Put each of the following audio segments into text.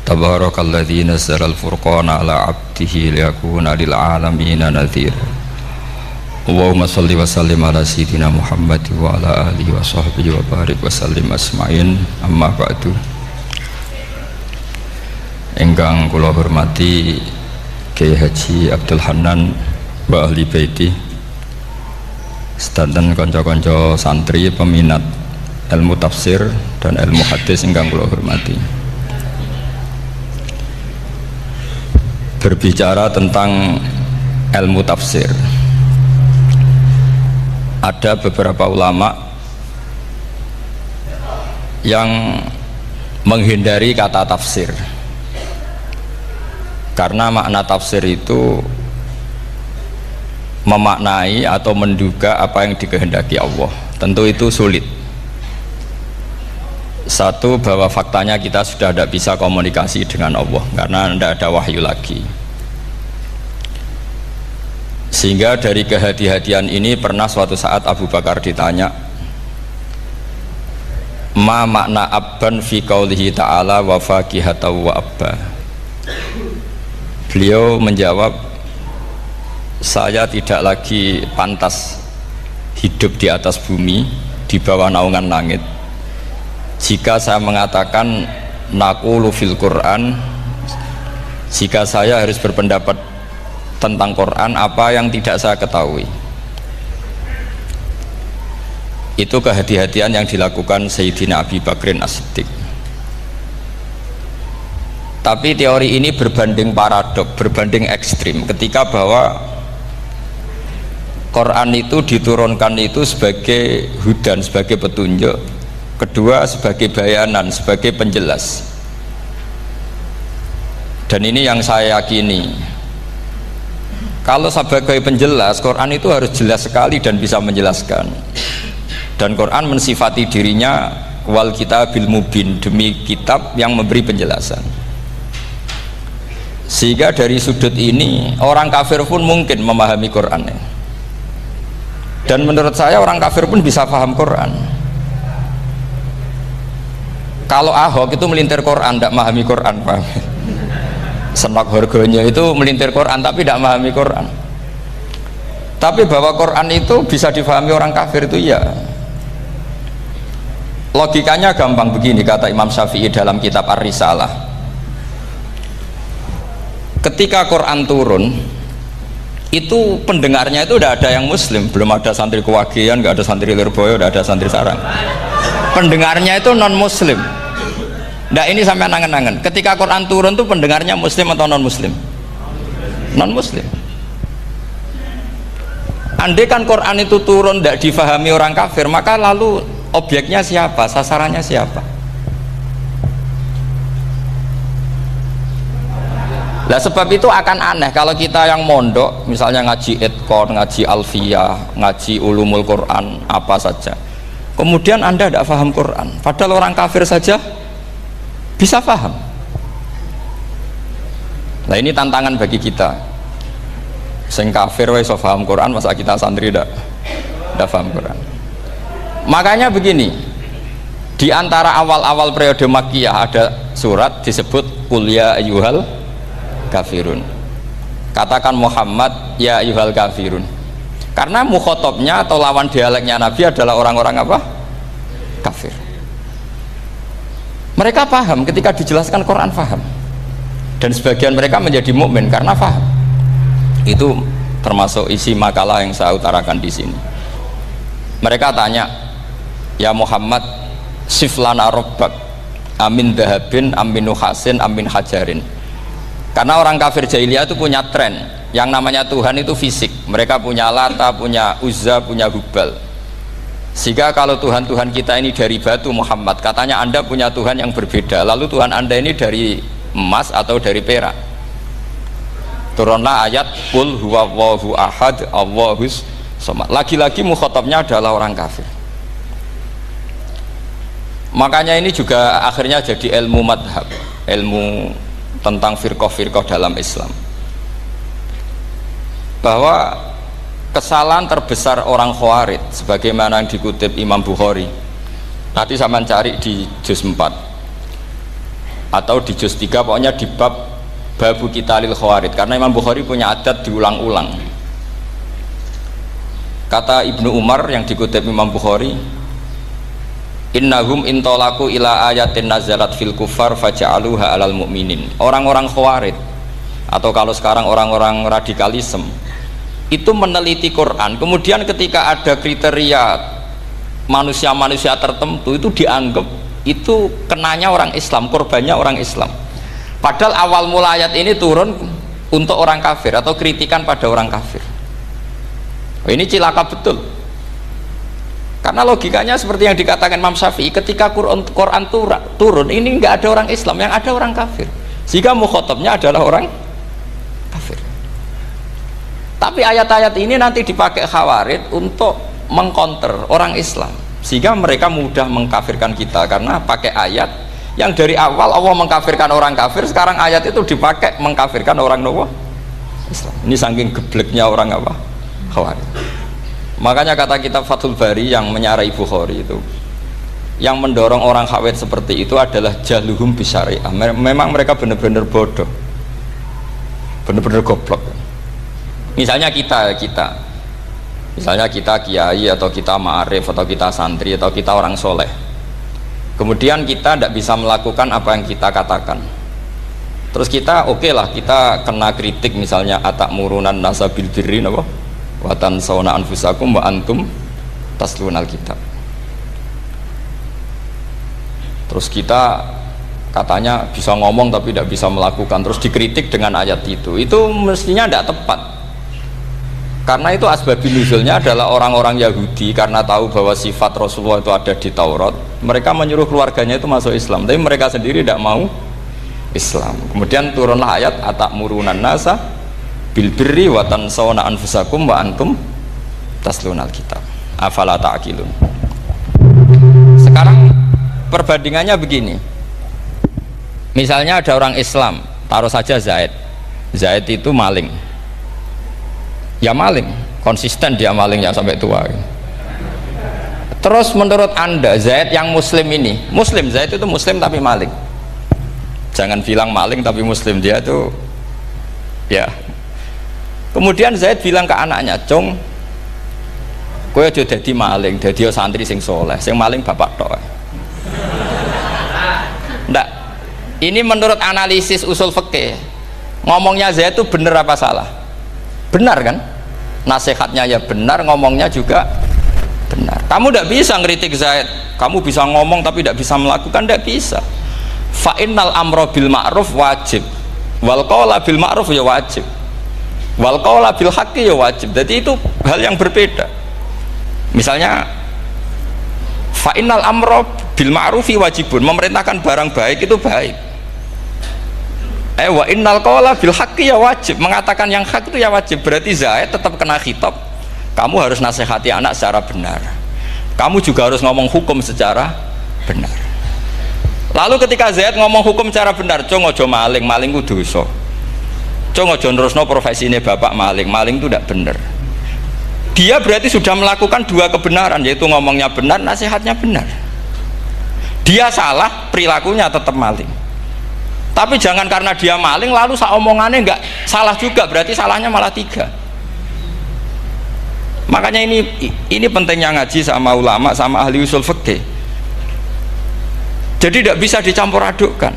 Tabarakalladzi nazzala al-furqana ala 'abdihi liyakuna lil 'alamina nadhira. Allahumma shalli wa sallim ala sayyidina Muhammad wa ala alihi wa sahbihi wa barik wa sallim asma'in. Amma ba'du. Ingkang kula hormati Kiai Haji Abdul Hanan wa ahli baiti, sedanten kanca-kanca santri peminat ilmu tafsir dan ilmu hadis ingkang kula hormati. Berbicara tentang ilmu tafsir, ada beberapa ulama yang menghindari kata tafsir karena makna tafsir itu memaknai atau menduga apa yang dikehendaki Allah. Tentu itu sulit. Satu, bahwa faktanya kita sudah tidak bisa komunikasi dengan Allah karena tidak ada wahyu lagi. Sehingga dari kehati-hatian ini pernah suatu saat Abu Bakar ditanya, ma makna abban fi qaulihi ta'ala wa faqihatan wa abba. Beliau menjawab, saya tidak lagi pantas hidup di atas bumi di bawah naungan langit jika saya mengatakan naqulu fil Quran, jika saya harus berpendapat tentang Quran apa yang tidak saya ketahui. Itu kehati-hatian yang dilakukan Sayyidina Abi Bakrin As-Siddiq. Tapi teori ini berbanding paradok, berbanding ekstrim, ketika bahwa Quran itu diturunkan itu sebagai hudan, sebagai petunjuk, kedua sebagai bayanan, sebagai penjelas. Dan ini yang saya yakini, kalau sebagai penjelas, Quran itu harus jelas sekali dan bisa menjelaskan. Dan Quran mensifati dirinya wal kitabil mubin, demi kitab yang memberi penjelasan. Sehingga dari sudut ini orang kafir pun mungkin memahami Quran. Dan menurut saya orang kafir pun bisa paham Quran. Kalau Ahok itu melintir Quran, tidak memahami Quran, paham? Senak harganya itu melintir Quran tapi tidak memahami Quran. Tapi bahwa Quran itu bisa difahami orang kafir itu ya. Logikanya gampang begini, kata Imam Syafi'i dalam kitab Ar-Risalah. Ketika Quran turun, itu pendengarnya itu tidak ada yang muslim, belum ada santri Kewagian, nggak ada santri Lirboyo, nggak ada santri Sarang. Pendengarnya itu non muslim. Nah ini sampai angen-angen, ketika Quran turun tuh pendengarnya muslim atau non muslim? Non muslim. Andai kan Quran itu turun tidak difahami orang kafir, maka lalu objeknya siapa, sasarannya siapa? Nah sebab itu akan aneh kalau kita yang mondok, misalnya ngaji Edkon, ngaji Alfiyah, ngaji Ulumul Quran, apa saja, kemudian Anda tidak paham Quran, padahal orang kafir saja bisa paham. Nah ini tantangan bagi kita. Sing kafir wis iso paham Quran, masa kita santri tidak paham Quran. Makanya begini, di antara awal-awal periode Makkiyah ada surat disebut Qul ya ayyuhal kafirun. Katakan Muhammad ya ayyuhal kafirun. Karena mukhotabnya atau lawan dialeknya Nabi adalah orang-orang apa? Kafir. Mereka paham ketika dijelaskan Quran, paham. Dan sebagian mereka menjadi mukmin karena paham. Itu termasuk isi makalah yang saya utarakan di sini. Mereka tanya, ya Muhammad, siflana robbak amin dahabin amin nuhasin amin hajarin. Karena orang kafir jahiliyah itu punya tren yang namanya Tuhan itu fisik. Mereka punya Lata, punya Uzza, punya Hubal. Sehingga kalau Tuhan-Tuhan kita ini dari batu, Muhammad, katanya Anda punya Tuhan yang berbeda. Lalu Tuhan Anda ini dari emas atau dari perak. Turunlah ayat Qul huwallahu ahad Allahus somad. Lagi-lagi mukhatabnya adalah orang kafir. Makanya ini juga akhirnya jadi ilmu madhab, ilmu tentang firqah-firqah dalam Islam, bahwa kesalahan terbesar orang Khawarij sebagaimana yang dikutip Imam Bukhari, nanti saya mencari di juz 4, atau di juz 3 pokoknya di bab babu qitalil khawarid, karena Imam Bukhari punya adat diulang-ulang. Kata Ibnu Umar yang dikutip Imam Bukhari, innahum intolaku ila ayatin nazalat fil kufar faja'aluha alal mu'minin. Orang-orang khawarid atau kalau sekarang orang-orang radikalisme itu meneliti Quran, kemudian ketika ada kriteria manusia-manusia tertentu itu dianggap itu kenanya orang Islam, korbannya orang Islam. Padahal awal mula ayat ini turun untuk orang kafir atau kritikan pada orang kafir. Ini cilaka betul. Karena logikanya seperti yang dikatakan Imam Syafi'i, ketika Quran turun ini nggak ada orang Islam, yang ada orang kafir. Jika mukhatabnya adalah orang kafir. Tapi ayat-ayat ini nanti dipakai Khawarij untuk mengcounter orang Islam, sehingga mereka mudah mengkafirkan kita karena pakai ayat yang dari awal Allah mengkafirkan orang kafir, sekarang ayat itu dipakai mengkafirkan orang Islam. Ini saking gebleknya orang apa? Khawarij. Makanya kata kitab Fathul Bari yang menyarai Bukhari itu, yang mendorong orang Khawarij seperti itu adalah jahluhum bisyariah. Memang mereka benar-benar bodoh, benar-benar goblok. Misalnya kita kiai atau kita ma'arif atau kita santri atau kita orang soleh, kemudian kita tidak bisa melakukan apa yang kita katakan, terus kita oke lah, kita kena kritik misalnya atakmurunan nasa bil birri watan sauna anfusakum wa antum taslunal kitab. Terus kita katanya bisa ngomong tapi tidak bisa melakukan, terus dikritik dengan ayat itu mestinya tidak tepat. Karena itu asbabun nuzulnya adalah orang-orang Yahudi karena tahu bahwa sifat Rasulullah itu ada di Taurat, mereka menyuruh keluarganya itu masuk Islam, tapi mereka sendiri tidak mau Islam. Kemudian turunlah ayat atakmurunan nasa bil birri wa tansawna anfusakum wa antum taslunal kitab afala ta'qilun. Sekarang perbandingannya begini, misalnya ada orang Islam, taruh saja Zaid itu maling, ya maling, konsisten dia malingnya sampai tua. Terus menurut anda Zaid yang muslim ini, Zaid itu muslim tapi maling, jangan bilang maling tapi muslim, dia itu ya. Kemudian Zaid bilang ke anaknya, "Cung, kowe aja dadi maling, dadi santri sing soleh, sing maling bapak tok." Ndak. Ini menurut analisis usul fikih, ngomongnya Zaid itu benar apa salah? Benar kan? Nasihatnya ya benar, ngomongnya juga benar. Kamu tidak bisa ngeritik Zaid, kamu bisa ngomong tapi tidak bisa melakukan, tidak bisa. Fa innal amra bil ma'ruf wajib, wal qawla bil ma'ruf ya wajib, wal qawla bil haqqi ya wajib. Jadi itu hal yang berbeda. Misalnya fa innal amra bil ma'rufi wajibun, memerintahkan barang baik itu baik. Wa innal qawla bil haqqi ya wajib, mengatakan yang hak itu ya wajib. Berarti Zaid tetap kena khitab, kamu harus nasihati anak secara benar, kamu juga harus ngomong hukum secara benar. Lalu ketika Zaid ngomong hukum secara benar, cung ojo maling, maling ku dosa, cung ojo nerusno profesine bapak maling, maling itu tidak benar. Dia berarti sudah melakukan dua kebenaran, yaitu ngomongnya benar, nasihatnya benar. Dia salah, perilakunya tetap maling. Tapi jangan karena dia maling lalu omongannya nggak salah juga, berarti salahnya malah tiga. Makanya ini pentingnya ngaji sama ulama, sama ahli usul fikih. Jadi tidak bisa dicampur adukkan.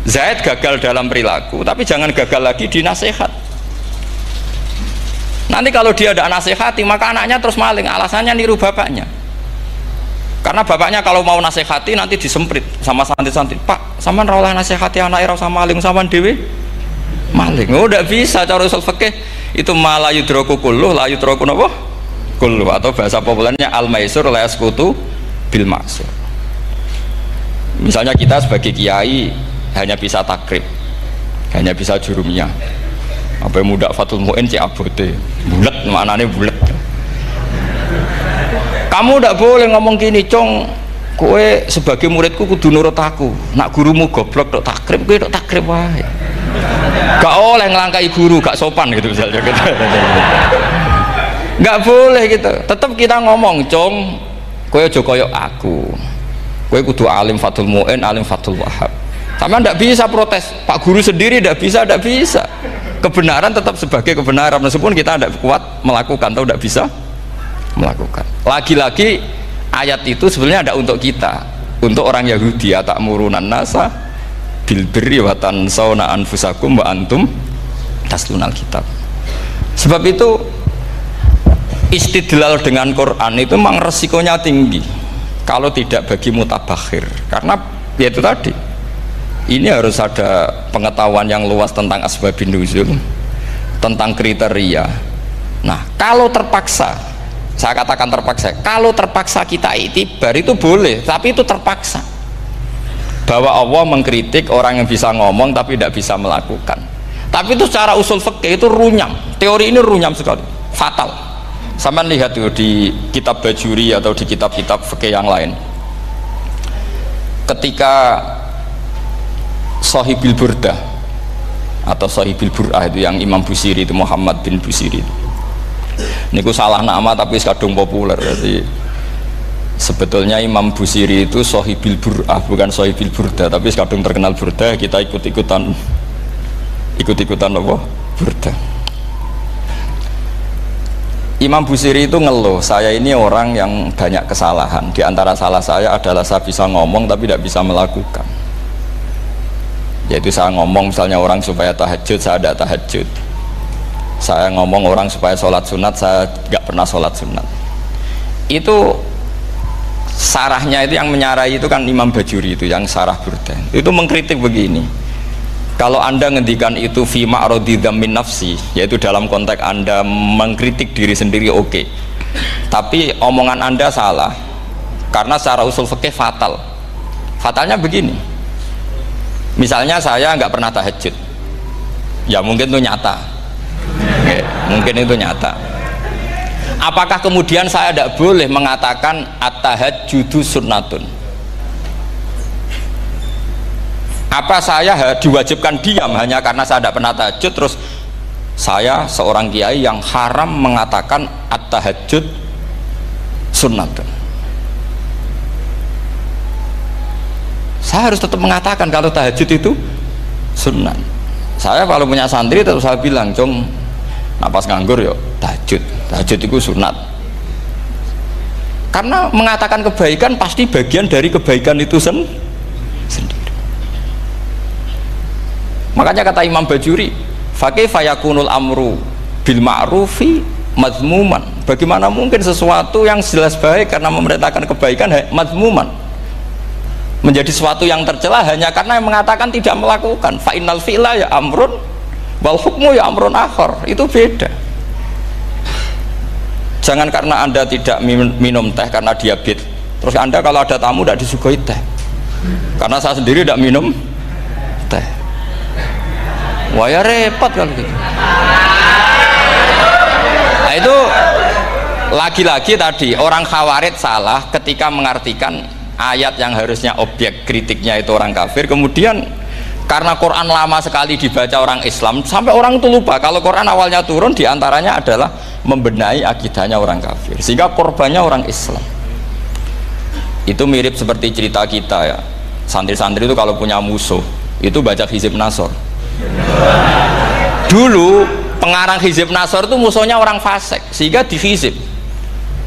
Zaid gagal dalam perilaku, tapi jangan gagal lagi di nasihat. Nanti kalau dia tidak nasihati, maka anaknya terus maling, alasannya niru bapaknya. Karena bapaknya kalau mau nasihati nanti disemprit sama santri-santri, "Pak, sampean ra oleh nasihati anak ra usah maling, sampean dhewe maling." Oh, tidak bisa, cara usul fikih itu malah yudroku kulluh la yudroku napa kulluh, atau bahasa populernya al maisur la yasqutu bil ma'sur. Misalnya kita sebagai kiai hanya bisa takrib, hanya bisa jurumiyah, apa yang muda fatul mu'in cik abote bulet, maknanya bulet. Kamu tidak boleh ngomong gini, "Cung, kowe sebagai muridku kudu nurut aku, nak gurumu goblok tok takrib, kowe tok takrib wae." Gak oleh ngelangkai guru, gak sopan gitu misalnya gitu. Gak boleh gitu. Tetap kita ngomong, "Cung, kowe aja koyok aku, kowe kudu alim fatul mu'in, alim fatul wahab, Sama tidak bisa protes, Pak Guru sendiri tidak bisa. Kebenaran tetap sebagai kebenaran meskipun kita tidak kuat melakukan atau tidak bisa melakukan. Lagi-lagi ayat itu sebenarnya ada untuk kita, untuk orang Yahudi, ta'murunan nasa bil birri wa tansawna anfusakum wa antum taslunal kitab. Sebab itu istidlal dengan Quran itu memang resikonya tinggi kalau tidak bagi mutabakhir, karena ya itu tadi, ini harus ada pengetahuan yang luas tentang asbabun nuzul, tentang kriteria. Nah, kalau terpaksa, saya katakan terpaksa, kalau terpaksa kita itibar itu boleh, tapi itu terpaksa. Bahwa Allah mengkritik orang yang bisa ngomong tapi tidak bisa melakukan. Tapi itu secara usul fikih itu runyam. Teori ini runyam sekali, fatal. Sama lihat tuh di kitab Bajuri atau di kitab-kitab fikih yang lain. Ketika Shahibil Burdah atau Shahibil Bur'ah itu yang Imam Busiri itu, Muhammad bin Busiri itu. Niku salah nama tapi kadung populer. Jadi sebetulnya Imam Busiri itu Shahibil Bur'ah bukan Shahibil Burdah, tapi kadung terkenal Burdah, kita ikut-ikutan apa? Burdah. Imam Busiri itu ngeluh, saya ini orang yang banyak kesalahan. Di antara salah saya adalah saya bisa ngomong tapi tidak bisa melakukan. Yaitu saya ngomong misalnya orang supaya tahajud, saya tidak tahajud. Saya ngomong orang supaya sholat sunat, saya nggak pernah sholat sunat. Itu sarahnya itu yang menyarai itu kan Imam Bajuri itu yang sarah Burdah. Itu mengkritik begini. Kalau Anda ngendikan itu fi ma'radi dzammin nafsi, yaitu dalam konteks Anda mengkritik diri sendiri, oke. Tapi omongan Anda salah. Karena secara usul fikih fatal. Fatalnya begini. Misalnya saya nggak pernah tahajud, ya mungkin itu nyata, oke, mungkin itu nyata. Apakah kemudian saya tidak boleh mengatakan at-tahajjudu sunnatun? Apa saya diwajibkan diam hanya karena saya tidak pernah tahajud, terus saya seorang kiai yang haram mengatakan at-tahajjud sunnatun? Saya harus tetap mengatakan kalau tahajud itu sunnah. Saya kalau punya santri tetap saya bilang, "Cung, napas nganggur yo tahajud itu sunat." Karena mengatakan kebaikan pasti bagian dari kebaikan itu sendiri. Makanya kata Imam Bajuri, "Fakaifa yakunul amru bil ma'rufi mazmuman." Bagaimana mungkin sesuatu yang jelas baik karena memerintahkan kebaikan mazmuman menjadi sesuatu yang tercela hanya karena yang mengatakan tidak melakukan. Fa innal fi'la ya amrun wal hukmu ya amrun akhar. Itu beda. Jangan karena Anda tidak minum teh karena diabetes, terus Anda kalau ada tamu tidak disuguhi teh. Karena saya sendiri tidak minum teh. Wah ya repot kalau gitu. Nah itu lagi-lagi tadi orang Khawarij salah ketika mengartikan ayat yang harusnya objek kritiknya itu orang kafir, kemudian karena Quran lama sekali dibaca orang Islam sampai orang itu lupa kalau Quran awalnya turun diantaranya adalah membenahi akidahnya orang kafir, sehingga korbannya orang Islam. Itu mirip seperti cerita kita ya, santri-santri itu kalau punya musuh itu baca Hizib Nasor. Dulu pengarang Hizib Nasor itu musuhnya orang fasik, sehingga dihizib.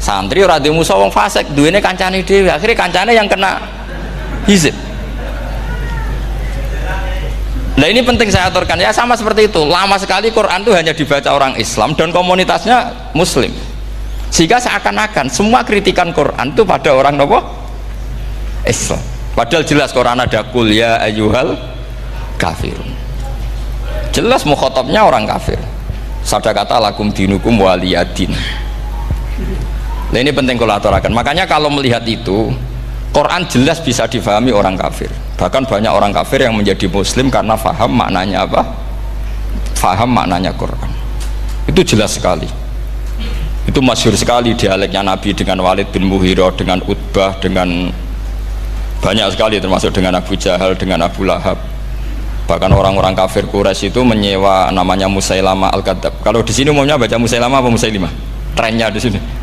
Santri ora duwe musuh wong fasik, duwene kancane dhewe, akhirnya kancane yang kena hizib. Nah ini penting saya aturkan ya, sama seperti itu. Lama sekali Quran itu hanya dibaca orang Islam dan komunitasnya Muslim, sehingga seakan-akan semua kritikan Quran itu pada orang nopo Islam. Padahal jelas Quran ada kul ya ayyuhal kafirun. Jelas mukhatabnya orang kafir. Sadaqata lakum dinukum waliyadin. Nah ini penting kalau aturakan. Makanya kalau melihat itu, Quran jelas bisa difahami orang kafir. Bahkan banyak orang kafir yang menjadi Muslim karena faham maknanya apa? Faham maknanya Quran. Itu jelas sekali. Itu masyhur sekali dialeknya Nabi dengan Walid bin Mughirah, dengan Utbah, dengan banyak sekali, termasuk dengan Abu Jahal, dengan Abu Lahab. Bahkan orang-orang kafir Quraisy itu menyewa namanya Musailamah Al-Kadzab. Kalau di sini umumnya baca Musailamah apa Musailimah? Trennya di sini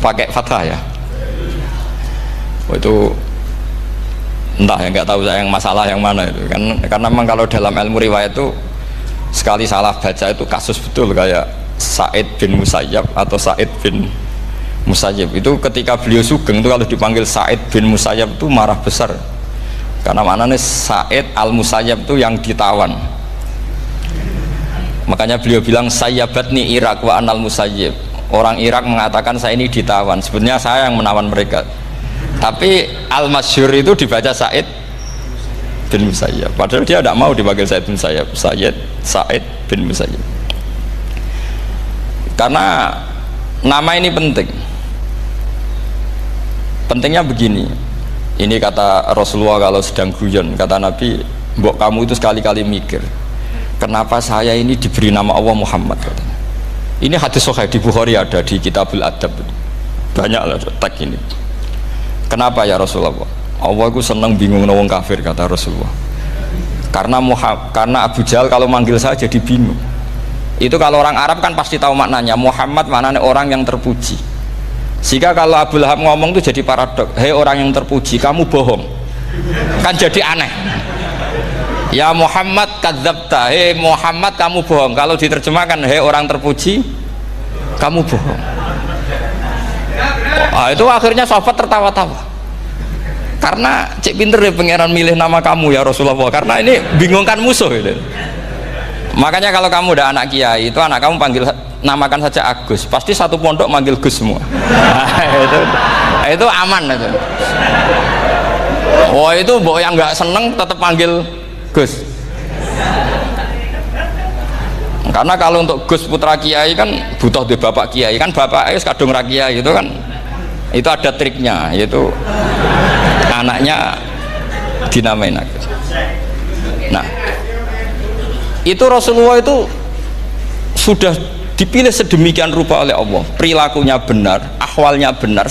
pakai fathah ya. Oh, itu entah ya, nggak tahu saya yang masalah yang mana itu kan, karena memang kalau dalam ilmu riwayat itu sekali salah baca itu kasus betul, kayak Sa'id bin Musayyab atau Sa'id bin Musayyib itu ketika beliau sugeng itu kalau dipanggil Sa'id bin Musayyab itu marah besar, karena maknanya Sa'id al Musayyab itu yang ditawan. Makanya beliau bilang sayyabatni Irak wa anal Musayyib. Orang Irak mengatakan saya ini ditawan, sebenarnya saya yang menawan mereka. Tapi al-masyhur itu dibaca Sa'id bin Musayyab, padahal dia tidak mau dipanggil Sa'id bin Musayyab, Sa'id bin Musayyab. Karena nama ini penting. Pentingnya begini, ini kata Rasulullah kalau sedang guyon, kata Nabi, mbok kamu itu sekali-kali mikir kenapa saya ini diberi nama Allah Muhammad, katanya. Ini hadis sahih di Bukhari, ada di Kitabul Adab, banyak lah tag ini. Kenapa ya Rasulullah? Allah itu senang bingung wong kafir, kata Rasulullah. Karena Abu Jahal kalau manggil saya jadi bingung. Itu kalau orang Arab kan pasti tahu maknanya. Muhammad maknanya orang yang terpuji. Sehingga kalau Abu Lahab ngomong itu jadi paradok. Hei orang yang terpuji, kamu bohong. Kan jadi aneh. Ya Muhammad kadzabta, hei Muhammad kamu bohong. Kalau diterjemahkan hei orang terpuji, kamu bohong. Itu akhirnya sahabat tertawa-tawa. Karena cek pinter deh pangeran milih nama kamu ya Rasulullah, karena ini bingungkan musuh gitu. Makanya kalau kamu udah anak kiai itu anak kamu panggil, namakan saja Agus, pasti satu pondok manggil Gus semua. Itu aman itu. Oh itu mbok yang nggak seneng tetap panggil Gus. Karena kalau untuk Gus putra kiai kan butuh di bapak kiai, kan bapak ayus kadung rakyai itu kan, itu ada triknya, yaitu anaknya dinamain Agus. Nah itu Rasulullah itu sudah dipilih sedemikian rupa oleh Allah, perilakunya benar, ahwalnya benar.